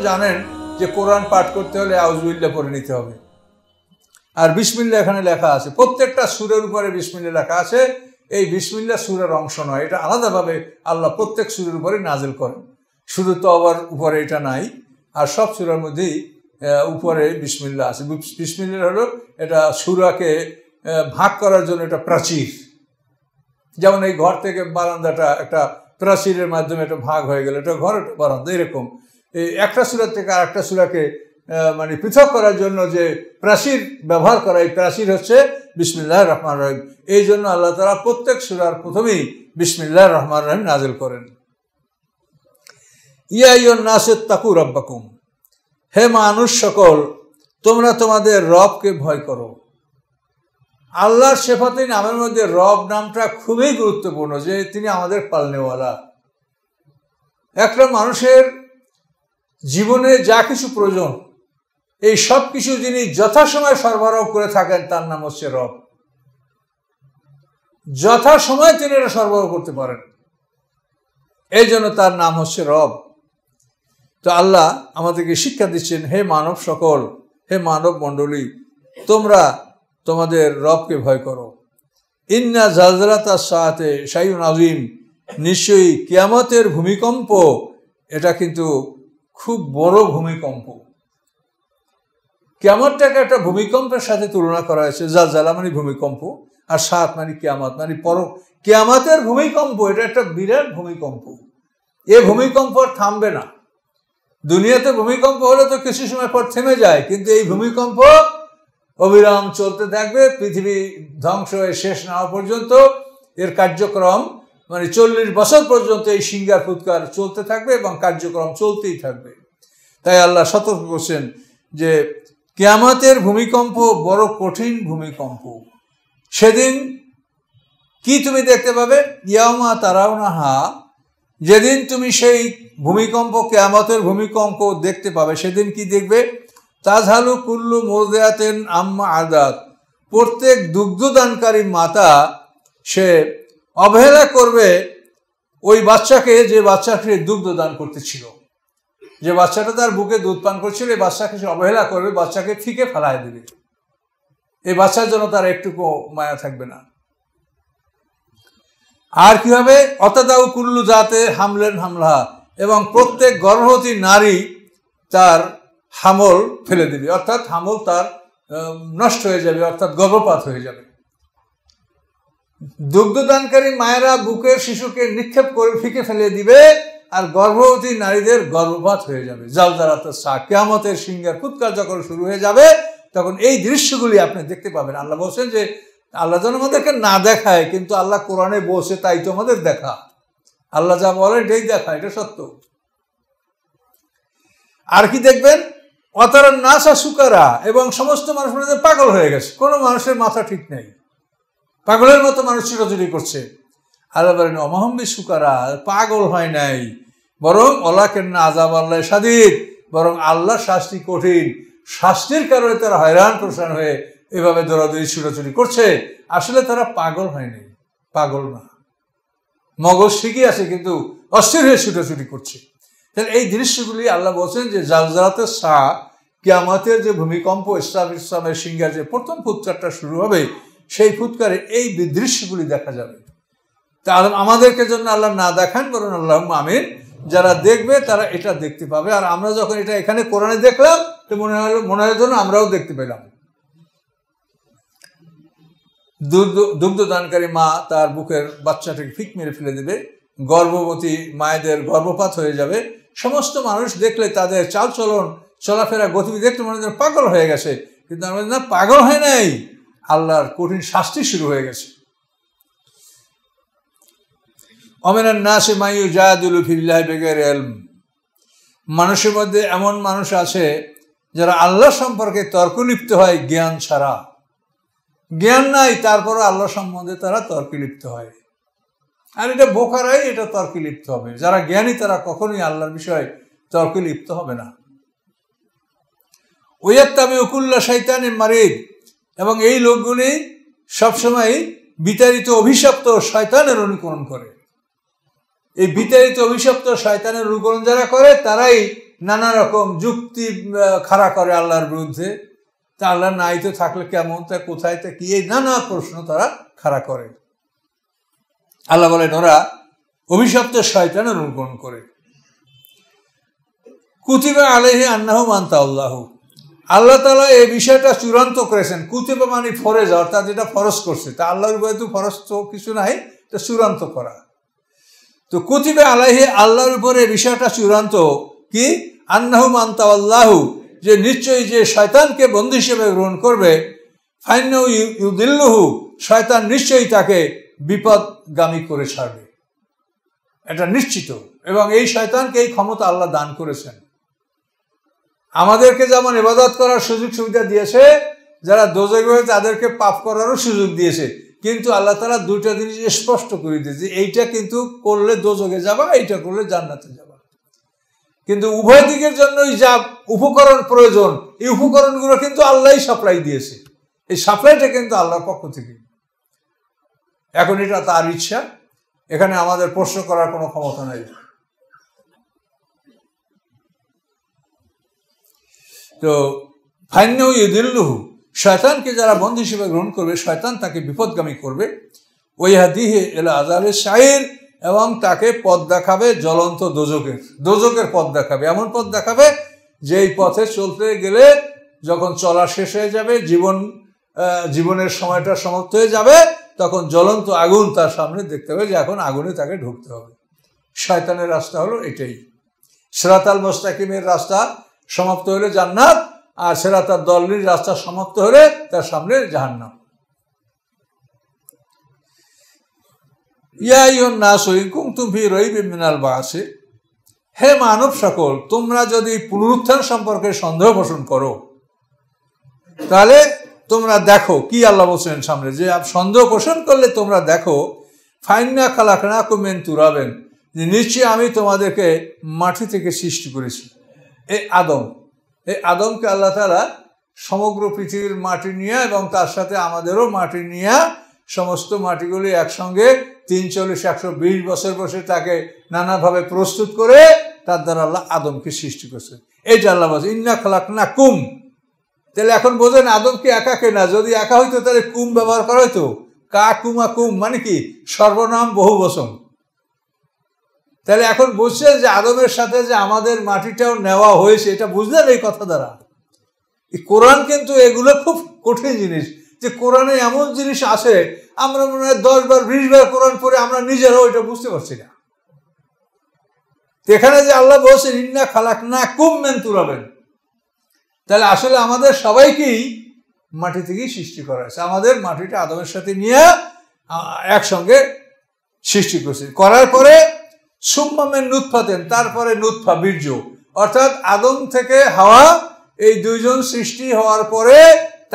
জানেন যে কোরআন পাঠ করতে হলে আউযুবিল্লাহ পড়ে নিতে হবে। আর বিসমিল্লাহ এখানে লেখা আছে, প্রত্যেকটা সূরার উপরে বিসমিল্লাহ লেখা আছে। এই বিসমিল্লাহ সূরার অংশ নয়, এটা আলাদাভাবে আল্লাহ প্রত্যেক সূরার উপরে নাজিল করেন। শুধু তওবার উপরে এটা নাই, আর সব সূরার মধ্যেই উপরে বিসমিল্লাহ আছে। বিসমিল্লাহ হলো এটা সূরাকে ভাগ করার জন্য এটা প্রাচীর। যেমন এই ঘর থেকে বারান্দাটা একটা প্রাচীরের মাধ্যমে এটা ভাগ হয়ে গেল, এটা ঘর একটা বারান্দা। এরকম এই একটা সূরা থেকে আর একটা সূরাকে মানে পৃথক করার জন্য যে প্রাচীর ব্যবহার করা, এই প্রাচীর হচ্ছে বিসমিল্লাহির রহমানির রহিম। এই জন্য আল্লাহ তাআলা প্রত্যেক সূরার প্রথমেই বিসমিল্লাহির রহমানির রহিম নাজিল করেন। ইয়া আইয়ুহান নাস ইত্তাকু রাব্বাকুম, হে মানুষ সকল, তোমরা তোমাদের রবকে ভয় করো। আল্লাহর সিফাতে নামের মধ্যে রব নামটা খুবই গুরুত্বপূর্ণ, যে তিনি আমাদের পালনেওয়ালা। একটা মানুষের জীবনে যা কিছু প্রয়োজন, এই সব কিছু যিনি যথাসময়ে সরবরাহ করে থাকেন, তার নাম হচ্ছে রব। যথাসময়ে তিনি এটা সরবরাহ করতে পারেন, এই জন্য তার নাম হচ্ছে রব। তো আল্লাহ আমাদেরকে শিক্ষা দিচ্ছেন, হে মানব সকল, হে মানব মণ্ডলী, তোমরা তোমাদের রবকে ভয় করো। ইন্না জালজালাতাস সাআতি শাইউন আযীম, নিশ্চয়ই কিয়ামতের ভূমিকম্প এটা কিন্তু খুব বড় ভূমিকম্প। কিয়ামতটাকে একটা ভূমিকম্পের সাথে তুলনা করা হয়েছে। জালজালা মানে ভূমিকম্প, আর সাত মানে কিয়ামত, মানে কিয়ামতের ভূমিকম্প। এটা একটা বিরাট ভূমিকম্প। এই ভূমিকম্প থামবে না। দুনিয়াতে ভূমিকম্প হলে তো কিছু সময় পর থেমে যায়, কিন্তু এই ভূমিকম্প অবিরাম চলতে থাকবে। পৃথিবী ধ্বংস হয়ে শেষ না হওয়া পর্যন্ত এর কার্যক্রম, মানে 40 বছর পর্যন্ত এই সিঙ্গার ফুৎকার চলতে থাকবে এবং কার্যক্রম চলতেই থাকবে। তাই আল্লাহ সতর্ক করছেন যে কিয়ামতের ভূমিকম্প বড় কঠিন ভূমিকম্প। সেদিন কি তুমি দেখতে পাবে? ইয়াউমা তারাউনাহা, যেদিন তুমি সেই ভূমিকম্প, কিয়ামতের ভূমিকম্প দেখতে পাবে, সেদিন কি দেখবে? তাজহালু কুল্লু মুরদিআতিন আম্মা আদাত, প্রত্যেক দুগ্ধদানকারী মাতা সে অবহেলা করবে ওই বাচ্চাকে, যে বাচ্চাকে দুগ্ধ দান করতেছিল, যে বাচ্চাটা তার বুকে দুধ পান করছিল, এই বাচ্চাকে সে অবহেলা করবে, বাচ্চাকে ফিকে ফেলায় দেবে। এই বাচ্চার জন্য তার একটুকু মায়া থাকবে না। আর কি হবে? অতাদাউ কুল্লু জাতে হামলেন হামলাহা, এবং প্রত্যেক গর্ভবতী নারী তার হামল ফেলে দেবে, অর্থাৎ হামল তার নষ্ট হয়ে যাবে, অর্থাৎ গর্ভপাত হয়ে যাবে। দুগ্ধদানকারী মায়েরা বুকের শিশুকে নিক্ষেপ করে ফিকে ফেলে দিবে, আর গর্ভবতী নারীদের গর্ভপাত হয়ে যাবে। জালজালাতাস সাআ, কিয়ামতের সিঙ্গার ফুৎকার যখন শুরু হয়ে যাবে, তখন এই দৃশ্যগুলি আপনি দেখতে পাবেন। আল্লাহ বলছেন যে আল্লাহ যেন আমাদেরকে না দেখায়, কিন্তু আল্লাহ কোরআনে বলছে তাই তো আমাদের দেখা। আল্লাহ যা বলেন এটাই দেখা, এটা সত্য। আর কি দেখবেন? অতারান নাসা সুকারা, এবং সমস্ত মানুষ পাগল হয়ে গেছে, কোনো মানুষের মাথা ঠিক নেই, পাগলের মতো মানুষ ছোটাছুটি করছে। আল্লাহ বলেন অমাহম্বি সুকারা, পাগল হয় নাই, বরং অলাকেন না আযাব আল্লাহ শাদীদ, বরং আল্লাহর শাস্তি কঠিন। শাস্তির কারণে তারা হয়রান প্রসান হয়ে এভাবে দৌড়াদৌড়ি ছোটাছুটি করছে। আসলে তারা পাগল হয়নি, পাগল না, মগজ ঠিকই আছে, কিন্তু অস্থির হয়ে ছুটাছুটি করছে। তাহলে এই দৃশ্যগুলি আল্লাহ বলছেন যে জালজালাতাস সাআ, কিয়ামতের যে ভূমিকম্প, ইসলামের সিঙ্গার যে প্রথম ফুৎকারটা শুরু হবে, সেই ফুৎকারে এই দৃশ্যগুলি দেখা যাবে। তা আমাদেরকে জন্য আল্লাহ না দেখান, বরং আল্লাহুম্মা আমিন, যারা দেখবে তারা এটা দেখতে পাবে। আর আমরা যখন এটা এখানে কোরআনে দেখলাম, তো মনে হয় যেন আমরাও দেখতে পেলাম। দুগ্ধদানকারী মা তার বুকের বাচ্চাটাকে ফিক মেরে ফেলে দেবে, গর্ভবতী মায়েদের গর্ভপাত হয়ে যাবে। সমস্ত মানুষ দেখলে তাদের চালচলন, চলাফেরা, গতিবিধি দেখতে মনে হয় পাগল হয়ে গেছে, কিন্তু আমাদের না, পাগল হয় নাই, আল্লাহর কঠিন শাস্তি শুরু হয়ে গেছে। অমিনান নাসি মান ইউজাদিলু ফিল্লাহি বিগাইরি ইলম, মানুষের মধ্যে এমন মানুষ আছে যারা আল্লাহ সম্পর্কে তর্ক লিপ্ত হয় জ্ঞান ছাড়া। জ্ঞান নাই, তারপরে আল্লাহ সম্বন্ধে তারা তর্কে লিপ্ত হয়। আর এটা বোকারাই এটা তর্কে লিপ্ত হবে। যারা জ্ঞানী তারা কখনোই আল্লাহর বিষয়ে তর্কে লিপ্ত হবে না। ওয়াত্তাবিউ কুল্লা শাইতানিন মারিদ, এবং এই লোকগুলি সবসময় বিতাড়িত অভিশপ্ত শয়তানের অনুকরণ করে। এই বিতাড়িত অভিশপ্ত শয়তানের অনুকরণ যারা করে, তারাই নানা রকম যুক্তি খাড়া করে আল্লাহর বিরুদ্ধে। তা আল্লাহ নাই তো থাকলে কেমন, তা কোথায়, তা কি, এই নানা প্রশ্ন তারা খাড়া করে। আল্লাহ বলেন ওরা অভিশপ্ত শয়তানের অনুকরণ করে। কুতিবা আলাইহি আন্নাহু মান তাআল্লাহু, আল্লাহ তাআলা এই বিষয়টা চূড়ান্ত করেছেন। কুতিবা মানে ফরজ, অর্থাৎ যেটা ফরজ করছে, তা আল্লাহর উপরে তো ফরজ তো কিছু নাই, এটা চূড়ান্ত করা। তো কুতিবা আলাইহি, আল্লাহর উপরে এই বিষয়টা চূড়ান্ত কি, আন্নাহু মান তাআল্লাহু, যে নিশ্চয়ই যে শয়তানকে বন্ধু হিসেবে গ্রহণ করবে, ফাইন্নাহু ইউদিল্লুহু, শয়তান নিশ্চয়ই তাকে বিপদগামী করে ছাড়বে, এটা নিশ্চিত। এবং এই শয়তানকে এই ক্ষমতা আল্লাহ দান করেছেন। আমাদেরকে যেমন ইবাদত করার সুযোগ সুবিধা দিয়েছে, যারা দোজখে তাদেরকে পাপ করারও সুযোগ দিয়েছে। কিন্তু আল্লাহ তাআলা দুইটা জিনিস স্পষ্ট করে দিয়েছে, এইটা কিন্তু করলে দোজখে যাবা, এইটা করলে জান্নাতে যাবা। কিন্তু উভয় দিকের জন্যই যা উপকরণ প্রয়োজন, এই উপকরণগুলো কিন্তু আল্লাহই সাপ্লাই দিয়েছে। এই সাপ্লাইটা কিন্তু আল্লাহর পক্ষ থেকে। এখন এটা তার ইচ্ছা, এখানে আমাদের প্রশ্ন করার কোনো ক্ষমতা নাই। তো ফাইন্নাহু ইউদিল্লুহু, শয়তানকে যারা বন্ধু হিসেবে গ্রহণ করবে, শয়তান তাকে বিপদগামী করবে। ওয়াহদিহি ইলা আযাবিস সাঈর, এবং তাকে পথ দেখাবে জ্বলন্ত দোজখের পথ দেখাবে। এমন পথ দেখাবে যে এই পথে চলতে গেলে যখন চলা শেষ হয়ে যাবে, জীবনের সময়টা সমাপ্ত হয়ে যাবে, তখন জ্বলন্ত আগুন তার সামনে দেখতে হবে, যে এখন আগুনে তাকে ঢুকতে হবে। শয়তানের রাস্তা হলো এটাই। সিরাতাল মুস্তাকিমের রাস্তা সমাপ্ত হলে জান্নাত, আর সিরাতাল দল্লির রাস্তা সমাপ্ত হলে তার সামনে জাহান্নাম। ইয়া আইয়ুহান নাসু ইন কুনতুম ফি রাইবিন মিনাল বা'সি, হে মানব সকল, তোমরা যদি পুনরুত্থান সম্পর্কে সন্দেহ পোষণ করো, তাহলে তোমরা দেখো কি আল্লাহ বলছেন সামনে, যে সন্দেহ পোষণ করলে তোমরা দেখো, ফাইন্না খালাকনাকুম মিন তুরাবিন, যে নিশ্চয়ই আমি তোমাদেরকে মাটি থেকে সৃষ্টি করেছি। এই আদমকে আল্লাহ তাআলা সমগ্র পৃথিবীর মাটি নিয়ে এবং তার সাথে আমাদেরও মাটি নিয়ে, সমস্ত মাটিগুলি একসঙ্গে ৩৪-১২০ বছর বসে তাকে নানাভাবে প্রস্তুত করে তার দ্বারা আল্লাহ আদমকে সৃষ্টি করছে। এইটা আল্লাহ বলছে ইন্না খালাকনাকুম। তাহলে এখন বোঝেন আদমকে একা কেনা, যদি একা হইতো তাহলে কুম ব্যবহার করা হইতো। কা কুমা কুম মানে কি, সর্বনাম বহু বচন। তাহলে এখন বুঝছেন যে আদমের সাথে যে আমাদের মাটিটাও নেওয়া হয়েছে, এটা বুঝলেন এই কথা দ্বারা। এই কোরআন কিন্তু এগুলো খুব কঠিন জিনিস, যে কোরআনে এমন জিনিস আছে আমরা মনে হয় 10 বার 20 বার কোরআন পড়ে আমরা নিজেরাও এটা বুঝতে পারছি না। এখানে যে আল্লাহ বলছেন ইন্না খালাকনাকুম মিন তুরাবিন, তাহলে আসলে আমাদের সবাইকেই মাটি থেকেই সৃষ্টি করা হয়েছে। আমাদের মাটিটা আদমের সাথে নিয়ে একসঙ্গে সৃষ্টি করছে। করার পরে সুম্মা মিন নুতফাতিন, তারপরে নুতফা বীর্য, অর্থাৎ আদম থেকে হাওয়া, এই দুইজন সৃষ্টি হওয়ার পরে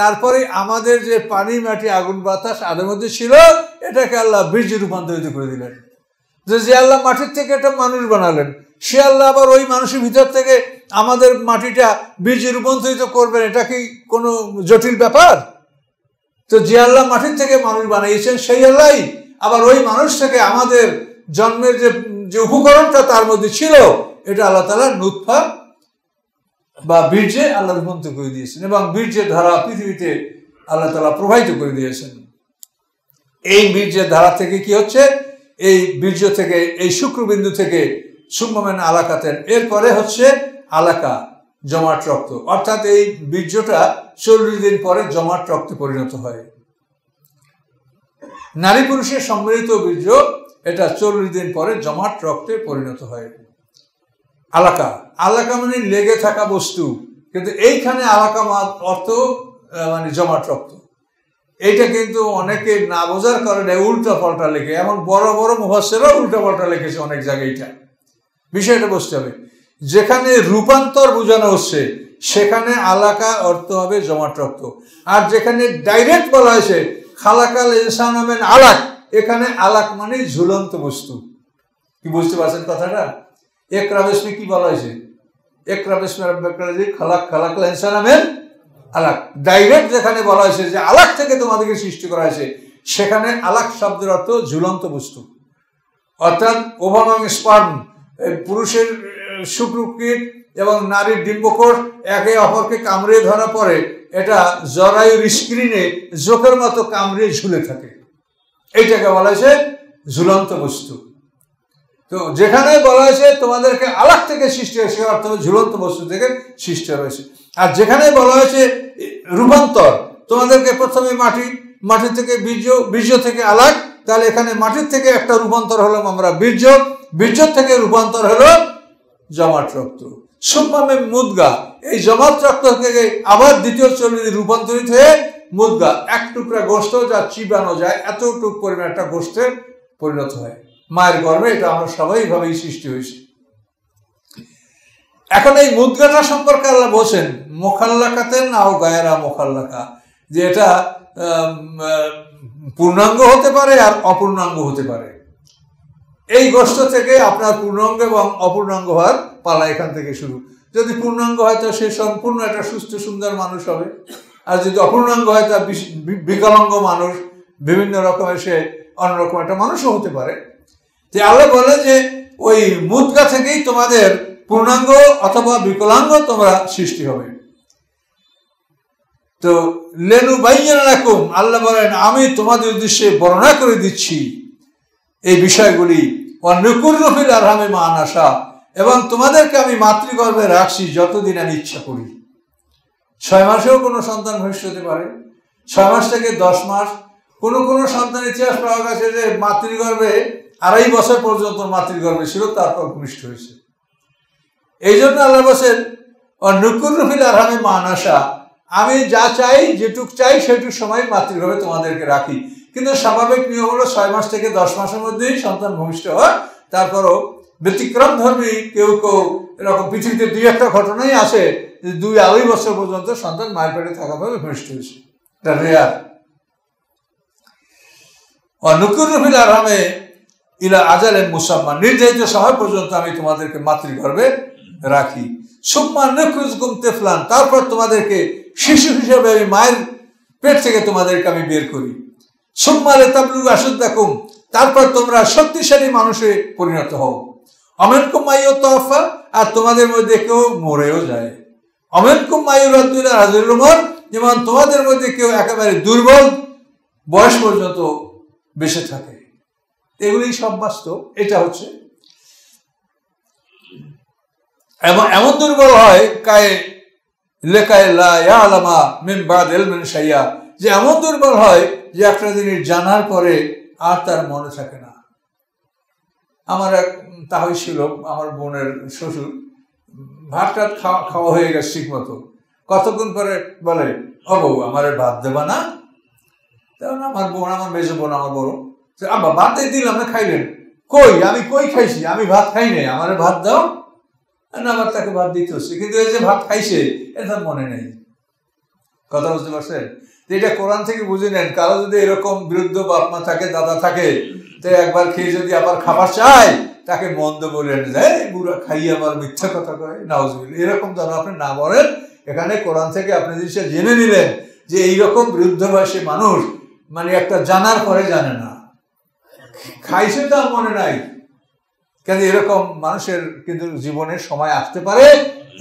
তারপরে আমাদের যে পানি মাটি আগুন বাতাস আদমের মধ্যে ছিল, এটাকে আল্লাহ বীর্যে রূপান্তরিত করে দিলেন। যে আল্লাহ মাটির থেকে একটা মানুষ বানালেন, সে আল্লাহ আবার ওই মানুষের ভিতর থেকে আমাদের মাটিটা বীর্যে রূপান্তরিত করবেন, এটা কি কোনো জটিল ব্যাপার? তো যে আল্লাহ মাটির থেকে মানুষ বানিয়েছেন, সেই আল্লাহই আবার ওই মানুষ থেকে আমাদের জন্মের যে উপকরণটা তার মধ্যে ছিল, এটা আল্লাহ তাআলা নুতফা বা বীর্যে আল্লাহ রূপান্তরিত করে দিয়েছেন, এবং বীর্যের ধারা পৃথিবীতে আল্লাহ তাআলা প্রবাহিত করে দিয়েছেন। এই বীর্যের ধারা থেকে কি হচ্ছে, এই বীর্য থেকে, এই শুক্রবিন্দু থেকে সুম্মা মিন আলাকাতেন, এরপরে হচ্ছে আলাকা, জমাট রক্ত, অর্থাৎ এই বীর্যটা 40 দিন পরে জমাট রক্তে পরিণত হয়। নারী পুরুষের সম্মিলিত বীর্য, এটা 40 দিন পরে জমাট রক্তে পরিণত হয়। আলাকা মানে লেগে থাকা বস্তু, কিন্তু এইখানে আলাকা অর্থ মানে জমাট রক্ত। এইটা কিন্তু অনেকে না বোঝার কারণে উল্টা পাল্টা লেখে, এমন বড় বড় মুফাসসিররা উল্টা পাল্টা লিখেছে অনেক জায়গায়। এইটা বিষয়টা বুঝতে হবে, যেখানে রূপান্তর বোঝানো হচ্ছে সেখানে আলাকা অর্থ হবে জমাট রক্ত, আর যেখানে ডাইরেক্ট বলা হয়েছে খালাকাল ইনসানা মিন আলাক, এখানে আলাক মানে ঝুলন্ত বস্তু। কি বুঝতে পারছেন কথাটা? ইকরা বিসমি কি বলা হয়েছে, ইকরা বিসমি রাব্বিকাল্লাযী খালাক, খালাকাল ইনসানা মিন আলাক। ডাইরেক্ট যেখানে বলা হয়েছে যে আলাক থেকে তোমাদেরকে সৃষ্টি করা হয়েছে, সেখানে আলাক শব্দের অর্থ ঝুলন্ত বস্তু, অর্থাৎ ওভাম এবং স্পার্ম, পুরুষের শুক্রকীট এবং নারীর ডিম্বকোষ একে অপরকে কামড়িয়ে ধরা পরে এটা জরায়ুর স্ক্রিনে জোকের মতো কামড়িয়ে ঝুলে থাকে। এইটাকে বলা হয়েছে ঝুলন্ত বস্তু। তো যেখানে বলা হয়েছে তোমাদেরকে আলাগ থেকে সৃষ্টি হয়েছে অর্থ ঝুলন্ত বস্তু থেকে সৃষ্টি হয়েছে। আর যেখানে বলা হয়েছে রূপান্তর, তোমাদেরকে প্রথমে মাটি থেকে বীর্য থেকে আলাগ, তাহলে এখানে মাটির থেকে একটা রূপান্তর হলো আমরা বীর্য থেকে রূপান্তর হলো জমাট রক্ত। সুম্মামে মুদগা, এই জমাট রক্ত থেকে আবার দ্বিতীয় চর্বি রূপান্তরিত হয়ে মুদগা, এক টুকরা গোস্ত যা চিবানো যায় এতটুকু পরিমাণ একটা গোস্তের পরিণত হয় মায়ের গর্ভে। এটা আমরা সবাই ভাবেই সৃষ্টি হয়েছে। এখন এই মুদগাটা সম্পর্কে আল্লাহ বলছেন মোখাল্লাকাতেন নাও গায়রা মোখাল্লাকা, যে এটা পূর্ণাঙ্গ হতে পারে আর অপূর্ণাঙ্গ হতে পারে। এই গোস্ত থেকে আপনার পূর্ণাঙ্গ এবং অপূর্ণাঙ্গ হওয়ার পালা এখান থেকে শুরু। যদি পূর্ণাঙ্গ হয় তো সে সম্পূর্ণ একটা সুস্থ সুন্দর মানুষ হবে, আর যদি অপূর্ণাঙ্গ হয় তা বিকলাঙ্গ মানুষ, বিভিন্ন রকমের সে অন্যরকম একটা মানুষও হতে পারে। যে আল্লাহ বলে যে ওই মুদগা থেকেই তোমাদের পূর্ণাঙ্গ অথবা বিকলাঙ্গ তোমরা সৃষ্টি হবে। তো লেনু বাইয়ানাকুম, আল্লাহ বলেন আমি তোমাদের উদ্দেশ্যে বর্ণনা করে দিচ্ছি এই বিষয়গুলি। অনুকুরফিল আরহামে মা আনাসা, এবং তোমাদেরকে আমি মাতৃগর্ভে রাখছি যতদিন আমি ইচ্ছা করি। 6 মাসেও কোনো সন্তান ভবিষ্যৎ হতে পারে, 6 মাস থেকে 10 মাস। কোনো সন্তান ইতিহাস পাওয়া গেছে যে মাতৃগর্ভে 2.5 বছর পর্যন্ত মাতৃগর্ভে ছিল, তারপর ভূমিষ্ঠ হয়েছে। এই জন্য আল্লাহ বলছেন অনুকুরফিল আরহামে মা আনাসা, আমি যা চাই, যেটুক চাই সেটুক সময় মাতৃগর্ভে তোমাদেরকে রাখি। কিন্তু স্বাভাবিক নিয়ম হলো 6 মাস থেকে 10 মাসের মধ্যেই সন্তান ভূমিষ্ঠ হয়। তারপরও ব্যতিক্রম ধর্মী কেউ এরকম পৃথিবীতে 2-1টা ঘটনাই আছে যে 2-2.5 বছর পর্যন্ত সন্তান মায়ের পেটে থাকা ভাবে ভূমিষ্ঠ হয়েছে। এটা রেয়ার। অনুকুরফিল আরহামে ইলা আজালে মুসাম্মা, নির্ধারিত সময় পর্যন্ত আমি তোমাদেরকে মাতৃগর্ভে রাখি। সুম্মা নুখরিজকুম তিফলান, তারপর তোমাদেরকে শিশু হিসেবে আমি মায়ের পেট থেকে তোমাদেরকে আমি বের করি। সুম্মা লিতাবলুগু আশুদ্দাকুম, তারপর তোমরা শক্তিশালী মানুষে পরিণত হও। অমিনকুম মাইয়ুতাওয়াফা, আর তোমাদের মধ্যে কেউ মরেও যায়। অমিনকুম মাইয়ুরাদ্দু ইলা আযালিল উমর, যেমন তোমাদের মধ্যে কেউ একেবারে দুর্বল বয়স পর্যন্ত বেঁচে থাকে। এগুলি সব বাস্তব। এটা হচ্ছে এমন দুর্বল হয় যে এমন দুর্বল হয় যে একটা জিনিস জানার পরে আর তার মনে থাকে না। আমার এক তাহই ছিল, আমার বোনের শ্বশুর, ভাত খাওয়া হয়ে গেছে ঠিক মতো, কতক্ষণ পরে বলে ও বউ আমার ভাত দেবা না? তখন আমার বোন, আমার মেজো বোন, আমার বড়, আব্বা ভাত দিলাম না, খাইলেন? আমি কই খাইছি, আমি ভাত খাই নাই, আমার ভাত দাও। না, আবার তাকে ভাত দিতে হচ্ছে, কিন্তু এই যে ভাত খাইছে এটা মনে নেই। কথা বুঝতে পারছেন? এটা কোরআন থেকে বুঝে নেন। কারো যদি এরকম বিরুদ্ধ বাপ মা থাকে, দাদা থাকে, তো একবার খেয়ে যদি আবার খাবার চায় তাকে মন্দ বলেন, যায় বুড়া খাইয়ে আবার মিথ্যা কথা কয়, নাউজুবিল্লাহ, এরকম যেন আপনি না বলেন। এখানে কোরআন থেকে আপনি জিনিসটা জেনে নিলেন যে এইরকম বৃদ্ধ বয়সী মানুষ মানে একটা জানার পরে জানে না, খাইছে তার মনে নাই। কেন এরকম মানুষের কিন্তু জীবনের সময় আসতে পারে।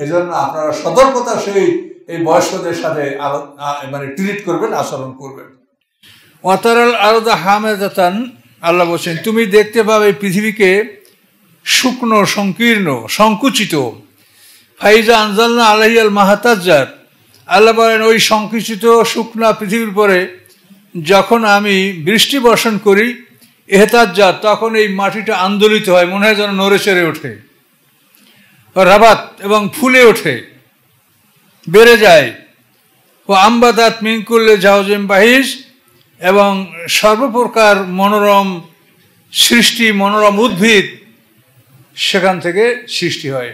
এজন্য আপনারা সতর্কতার সহিত এই বয়স্কদের সাথে মানে ট্রিট করবেন, আচরণ করবেন। ওয়াতারাল আরদা হামেদাতান, আল্লাহ বলছেন তুমি দেখতে পাবে পৃথিবীকে শুকনো, সংকীর্ণ, সংকুচিত। ফাইজা আনজালনা আলাইয়াল মাহাতাজ্জার, আল্লাহ বলেন ওই সংকুচিত শুকনা পৃথিবীর পরে যখন আমি বৃষ্টি বর্ষণ করি, এহতাজ্জাত, তখন এই মাটিটা আন্দোলিত হয়, মনে হয় যেন নড়ে চড়ে ওঠে। রাবাত, এবং ফুলে ওঠে, বেড়ে যায়। ও আম্বাদাত মিনকুল্লে জাওজিম বাহিজ, এবং সর্বপ্রকার মনোরম সৃষ্টি, মনোরম উদ্ভিদ সেখান থেকে সৃষ্টি হয়।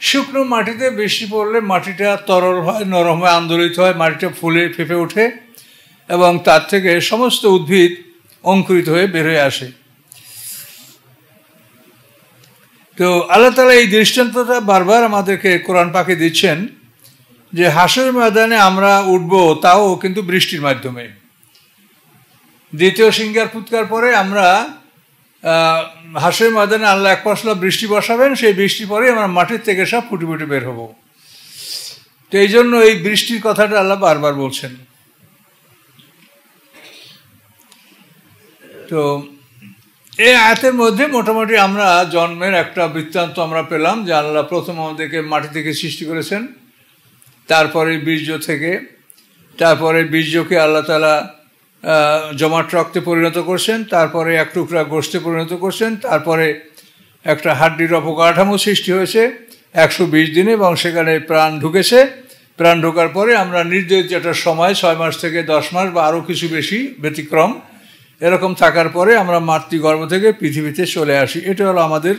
শুকনো মাটিতে বৃষ্টি পড়লে মাটিটা তরল হয়, নরম হয়, আন্দোলিত হয়, মাটিটা ফুলে ফেঁপে ওঠে এবং তার থেকে সমস্ত উদ্ভিদ অঙ্কুরিত হয়ে বের হয়ে আসে। তো আল্লাহ তাআলা এই দৃষ্টান্তটা বারবার আমাদেরকে কোরআন পাকে দিচ্ছেন যে হাসর ময়দানে আমরা উঠব, তাও কিন্তু বৃষ্টির মাধ্যমে। দ্বিতীয় সিংহার ফুৎকার পরে আমরা হাসরের ময়দানে আল্লাহ এক পশলা বৃষ্টি বসাবেন, সেই বৃষ্টি পরে আমরা মাটির থেকে সব ফুটে ফুটে বের হব। তো এই জন্য এই বৃষ্টির কথাটা আল্লাহ বারবার বলছেন। তো এই আয়াতের মধ্যে মোটামুটি আমরা জন্মের একটা বৃত্তান্ত আমরা পেলাম, যে আল্লাহ প্রথম আমাদেরকে মাটি থেকে সৃষ্টি করেছেন, তারপরে বীর্য থেকে, তারপরে বীর্যকে আল্লাহ তাআলা জমাট রক্তে পরিণত করছেন, তারপরে এক টুকরা গোশতে পরিণত করছেন, তারপরে একটা হাড্ডির অবকাঠামো সৃষ্টি হয়েছে 120 দিনে, এবং সেখানে প্রাণ ঢুকেছে। প্রাণ ঢোকার পরে আমরা নির্ধারিত একটা সময় 6 মাস থেকে 10 মাস বা আরও কিছু বেশি ব্যতিক্রম এরকম থাকার পরে আমরা মাতৃগর্ভ থেকে পৃথিবীতে চলে আসি। এটা হলো আমাদের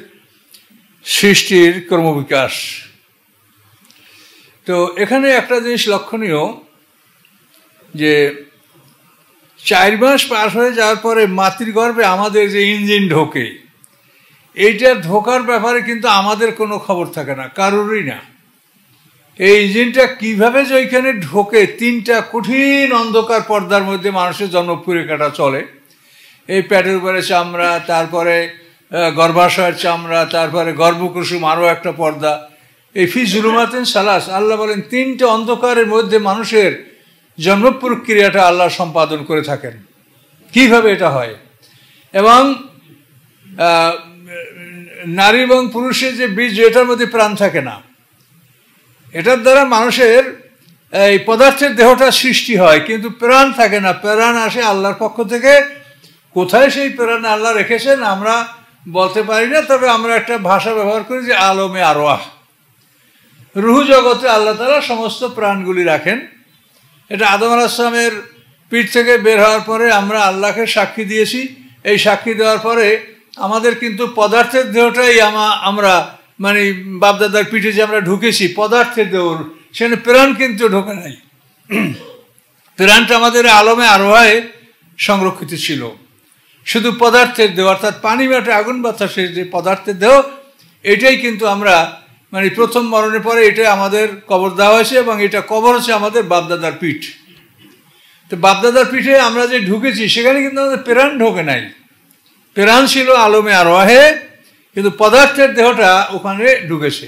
সৃষ্টির ক্রমবিকাশ। তো এখানে একটা জিনিস লক্ষণীয়, যে 4 মাস পার হয়ে যাওয়ার পরে মাতৃগর্ভে আমাদের যে ইঞ্জিন ঢোকে, এইটা ঢোকার ব্যাপারে কিন্তু আমাদের কোনো খবর থাকে না, কারোরই না। এই ইঞ্জিনটা কিভাবে যে ওইখানে ঢোকে, 3টা কঠিন অন্ধকার পর্দার মধ্যে মানুষের জন্মপরিক্রিয়াটা চলে। এই পেটের উপরে চামড়া, তারপরে গর্ভাশয়ের চামড়া, তারপরে গর্ভকুসুম, আরও একটা পর্দা। এই ফি জুলুমাতিন সালাস, আল্লাহ বলেন 3টে অন্ধকারের মধ্যে মানুষের জন্ম প্রক্রিয়াটা আল্লাহ সম্পাদন করে থাকেন। কিভাবে এটা হয়? এবং নারী এবং পুরুষের যে বীজ, এটার মধ্যে প্রাণ থাকে না, এটার দ্বারা মানুষের এই পদার্থের দেহটা সৃষ্টি হয়, কিন্তু প্রাণ থাকে না। প্রাণ আসে আল্লাহর পক্ষ থেকে। কোথায় সেই প্রাণ আল্লাহ রেখেছেন আমরা বলতে পারি না, তবে আমরা একটা ভাষা ব্যবহার করি যে আলমে আরওয়াহ, রুহ জগতে আল্লাহ তাআলা সমস্ত প্রাণগুলি রাখেন। এটা আদম আলাইহিস সালামের পিঠ থেকে বের হওয়ার পরে আমরা আল্লাহকে সাক্ষী দিয়েছি। এই সাক্ষী দেওয়ার পরে আমাদের কিন্তু পদার্থের দেহটাই আমরা মানে বাপদাদার পিঠে যে আমরা ঢুকেছি পদার্থের দেহ, সেখানে প্রাণ কিন্তু ঢোকে নাই। প্রাণটা আমাদের আলমে আরওয়াহে সংরক্ষিত ছিল। শুধু পদার্থের দেহ, অর্থাৎ পানি, মাটি, আগুন, বাতাসের যে পদার্থের দেহ, এটাই কিন্তু আমরা মানে প্রথম মরণের পরে এটাই আমাদের কবর দেওয়া হয়েছে, এবং এটা কবর হচ্ছে আমাদের বাপদাদার পিঠ। তো বাপদাদার পিঠে আমরা যে ঢুকেছি সেখানে কিন্তু আমাদের প্রাণ ঢোকে নাই। প্রাণ ছিল আলমে আরওয়াহে, কিন্তু পদার্থের দেহটা ওখানে ঢুকেছে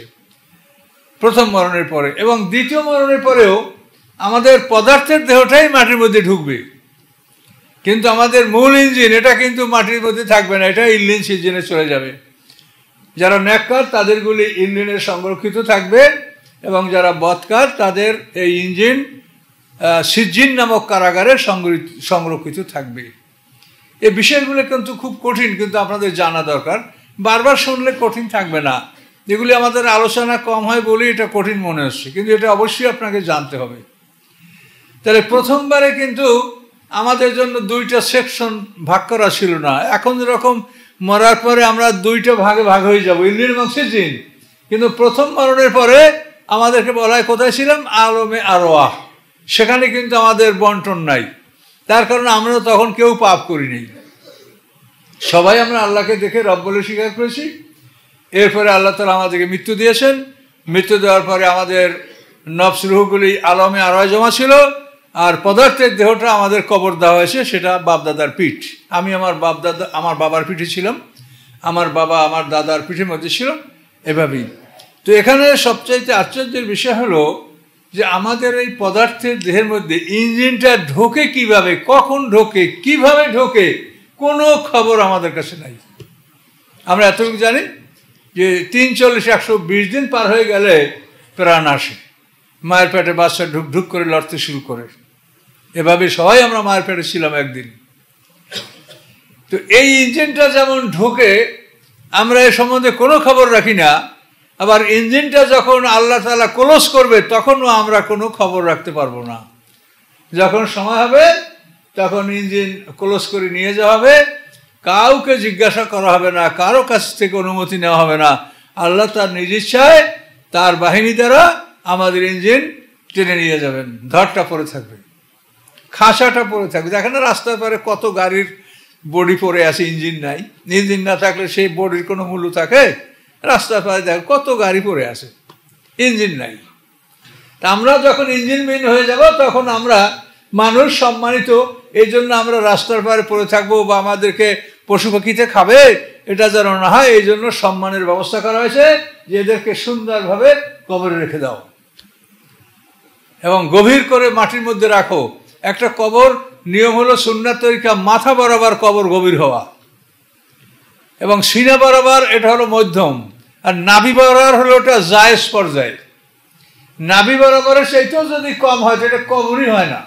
প্রথম মরণের পরে। এবং দ্বিতীয় মরণের পরেও আমাদের পদার্থের দেহটাই মাটির মধ্যে ঢুকবে, কিন্তু আমাদের মূল ইঞ্জিন এটা কিন্তু মাটির মধ্যে থাকবে না, এটা ইল্লিন সিজিনে চলে যাবে। যারা নেককার তাদেরগুলি ইঞ্জিনে সংরক্ষিত থাকবে, এবং যারা বদকার তাদের এই ইঞ্জিন সিজ্জিন নামক কারাগারে সংরক্ষিত থাকবে। এই বিষয়গুলো কিন্তু খুব কঠিন, কিন্তু আপনাদের জানা দরকার। বারবার শুনলে কঠিন থাকবে না, যেগুলি আমাদের আলোচনা কম হয় বলে এটা কঠিন মনে হচ্ছে, কিন্তু এটা অবশ্যই আপনাকে জানতে হবে। তাহলে প্রথমবারে কিন্তু আমাদের জন্য 2টা সেকশন ভাগ করা ছিল না। এখন যেরকম মরার পরে আমরা 2টা ভাগে ভাগ হয়ে যাবো, ইল্লিন এবং সিজিন, কিন্তু প্রথম মরণের পরে আমাদেরকে বলা হয় কোথায় ছিলাম? আলমে আরওয়াহ। সেখানে কিন্তু আমাদের বন্টন নাই, তার কারণে আমরা তখন কেউ পাপ করিনি। সবাই আমরা আল্লাহকে দেখে রব বলে স্বীকার করেছি। এরপরে আল্লাহ তাআলা আমাদেরকে মৃত্যু দিয়েছেন। মৃত্যু দেওয়ার পরে আমাদের নফস রুহগুলি আলমে আরওয়াহে জমা ছিল, আর পদার্থের দেহটা আমাদের কবর দেওয়া হয়েছে, সেটা বাপদাদার পিঠ। আমি আমার বাবার পিঠে ছিলাম, আমার বাবা আমার দাদার পিঠের মধ্যে ছিল, এভাবেই। তো এখানে সবচাইতে আশ্চর্যের বিষয় হলো যে আমাদের এই পদার্থের দেহের মধ্যে ইঞ্জিনটা ঢোকে কিভাবে, কখন ঢোকে, কিভাবে ঢোকে, কোনো খবর আমাদের কাছে নাই। আমরা এতটুকু জানি যে 340-120 দিন পার হয়ে গেলে প্রাণ আসে, মায়ের পেটে বাচ্চা ঢুক ঢুক করে লড়তে শুরু করে। এভাবে সবাই আমরা মায়ের পেটে ছিলাম একদিন। তো এই ইঞ্জিনটা যেমন ঢোকে, আমরা এ সম্বন্ধে কোনো খবর রাখি না। আবার ইঞ্জিনটা যখন আল্লাহ তাআলা ক্লোজ করবে, তখনও আমরা কোনো খবর রাখতে পারবো না। যখন সময় হবে তখন ইঞ্জিন ক্লোজ করে নিয়ে যাওয়া হবে, কাউকে জিজ্ঞাসা করা হবে না, কারো কাছ থেকে অনুমতি নেওয়া হবে না। আল্লাহ তার নিজ ইচ্ছায় তার বাহিনী দ্বারা আমাদের ইঞ্জিন টেনে নিয়ে যাবেন। ধরটা পড়ে থাকবে, খাঁচাটা পড়ে থাকবে। দেখেন না রাস্তার পারে কত গাড়ির বডি পড়ে আছে, ইঞ্জিন নাই। ইঞ্জিন না থাকলে সেই বডির কোনো মূল্য থাকে? রাস্তার পারে দেখো কত গাড়ি পড়ে আছে, ইঞ্জিন নাই। তা আমরা যখন ইঞ্জিনবিহীন হয়ে যাব, তখন আমরা মানুষ সম্মানিত, এই জন্য আমরা রাস্তার পারে পড়ে থাকবো, বা আমাদেরকে পশু পাখিতে খাবে এটা যেন না হয়, এই জন্য সম্মানের ব্যবস্থা করা হয়েছে যে এদেরকে সুন্দরভাবে কবরে রেখে দাও এবং গভীর করে মাটির মধ্যে রাখো। একটা কবর নিয়ম হলো সুন্নাত তরিকা মাথা বরাবর কবর গভীর হওয়া, এবং সিনা বরাবর এটা হলো মধ্যম, আর নাভি বরাবর হলো ওটা জায়েজ পর্যায়ে। নাভি বরাবরের সেইটাও যদি কম হয় এটা কবরই হয় না।